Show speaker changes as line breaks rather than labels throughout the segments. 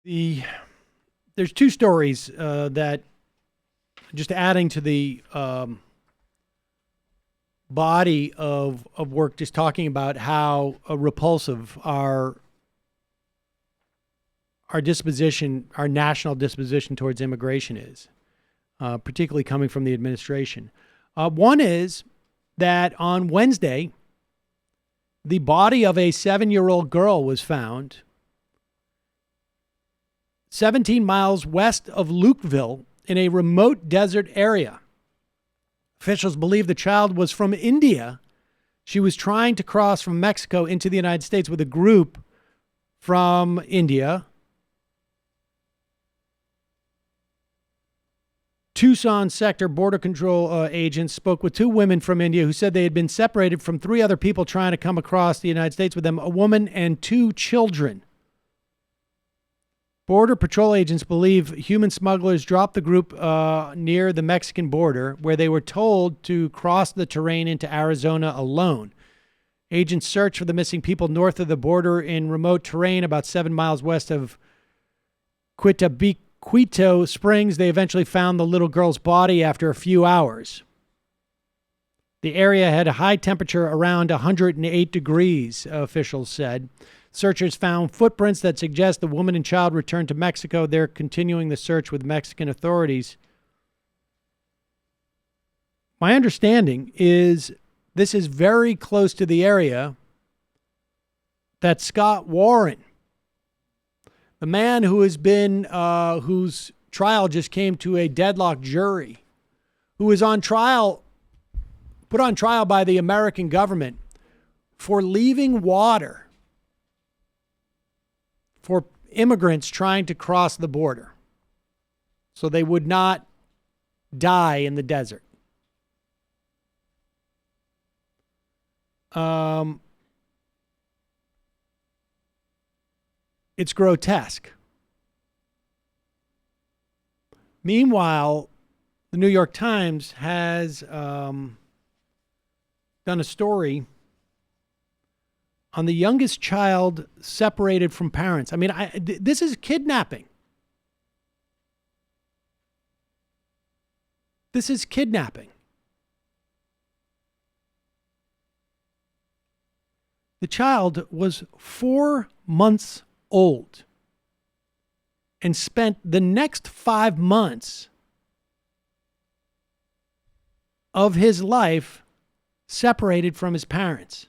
There's two stories that just adding to the body of work, just talking about how repulsive our disposition, our national disposition towards immigration is, particularly coming from the administration. One is that on Wednesday, the body of a 7-year-old girl was found 17 miles west of Lukeville in a remote desert area. Officials believe the child was from India. She was trying to cross from Mexico into the United States with a group from India. Tucson sector border control agents spoke with two women from India who said they had been separated from three other people trying to come across the United States with them, a woman and two children. Border Patrol agents believe human smugglers dropped the group near the Mexican border, where they were told to cross the terrain into Arizona alone. Agents searched for the missing people north of the border in remote terrain about 7 miles west of Quito Springs. They eventually found the little girl's body after a few hours. The area had a high temperature around 108 degrees, officials said. Searchers found footprints that suggest the woman and child returned to Mexico. They're continuing the search with Mexican authorities. My understanding is this is very close to the area that Scott Warren, the man who has been, whose trial just came to a deadlocked jury, who is on trial, put on trial by the American government for leaving water for immigrants trying to cross the border so they would not die in the desert. It's grotesque. Meanwhile, the New York Times has done a story on the youngest child separated from parents. I mean, this is kidnapping. This is kidnapping. The child was 4 months old and spent the next 5 months of his life separated from his parents.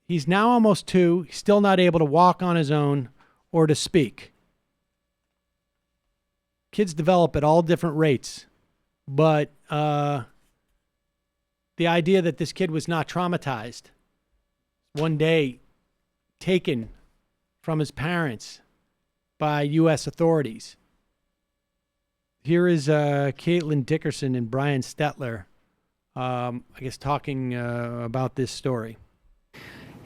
He's now almost 2, still not able to walk on his own or to speak. Kids develop at all different rates, but the idea that this kid was not traumatized, one day taken from his parents by U.S. authorities. Here is Caitlin Dickerson and Brian Stetler, talking about this story.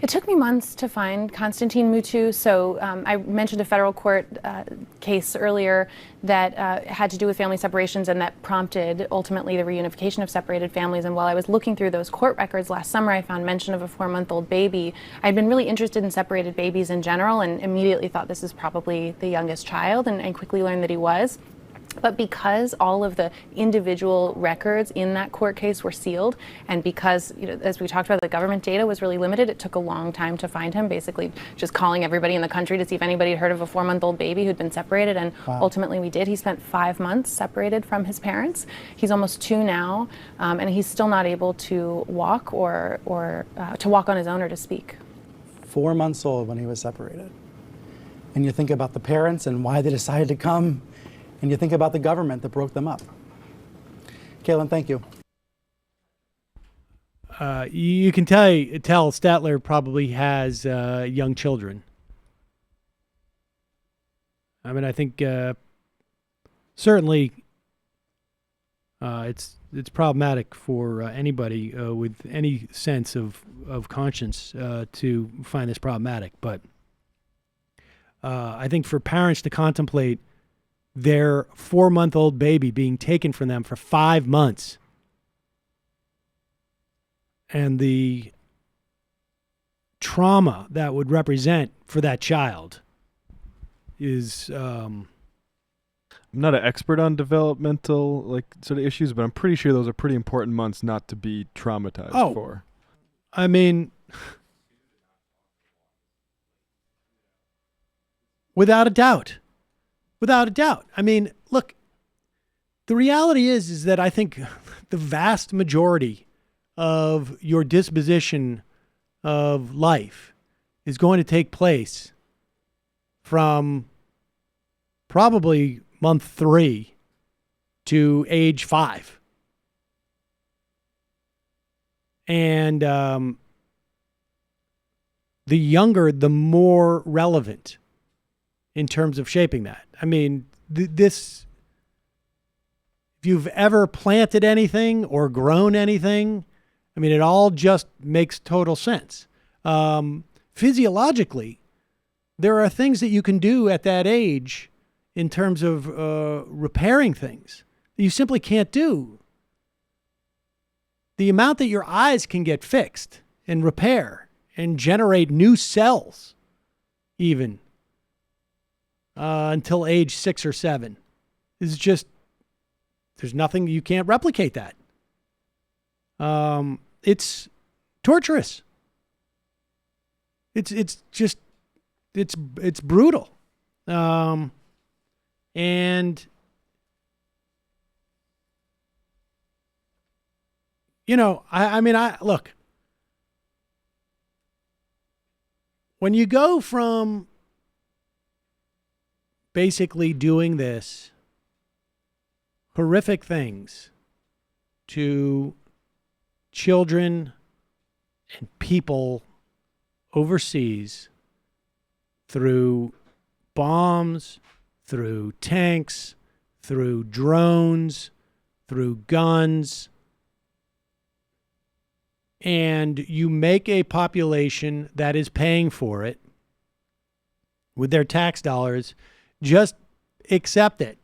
It took me months to find Konstantin Mutu. So I mentioned a federal court case earlier that had to do with family separations and that prompted ultimately the reunification of separated families. And while I was looking through those court records last summer, I found mention of a 4-month-old baby. I'd been really interested in separated babies in general and immediately thought this is probably the youngest child and quickly learned that he was. But because all of the individual records in that court case were sealed, and because, as we talked about, the government data was really limited, it took a long time to find him, basically just calling everybody in the country to see if anybody had heard of a 4-month-old baby who'd been separated, and ultimately we did. He spent 5 months separated from his parents. He's almost 2 now, and he's still not able to walk or to walk on his own or to speak.
4 months old when he was separated. And you think about the parents and why they decided to come, and you think about the government that broke them up. Caitlin, thank you.
You can tell Statler probably has young children. I mean, I think certainly it's problematic for anybody with any sense of conscience to find this problematic. But I think for parents to contemplate their 4-month-old baby being taken from them for 5 months and the trauma that would represent for that child is
I'm not an expert on developmental sort of issues, but I'm pretty sure those are pretty important months not to be traumatized for.
I mean, without a doubt. Without a doubt. I mean, look, the reality is that I think the vast majority of your disposition of life is going to take place from probably month 3 to age 5. And the younger, the more relevant in terms of shaping that. I mean, if you've ever planted anything or grown anything, I mean, it all just makes total sense. Physiologically, there are things that you can do at that age in terms of repairing things that you simply can't do. The amount that your eyes can get fixed and repair and generate new cells, even until age 6 or 7, is just, there's nothing, you can't replicate that. It's torturous. It's brutal. And you know, I mean, look, when you go from basically doing this horrific things to children and people overseas through bombs, through tanks, through drones, through guns, and you make a population that is paying for it with their tax dollars, just accept it.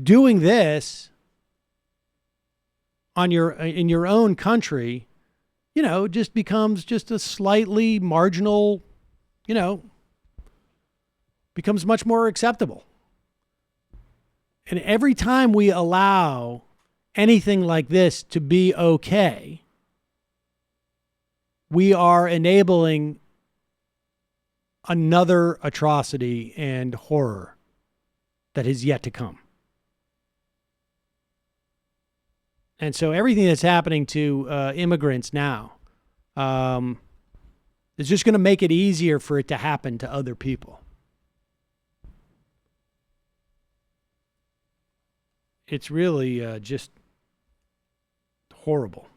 Doing this in your own country, you know, just becomes just a slightly marginal, you know, becomes much more acceptable. And every time we allow anything like this to be okay, we are enabling another atrocity and horror that is yet to come. And so everything that's happening to immigrants now is just going to make it easier for it to happen to other people. It's really just horrible.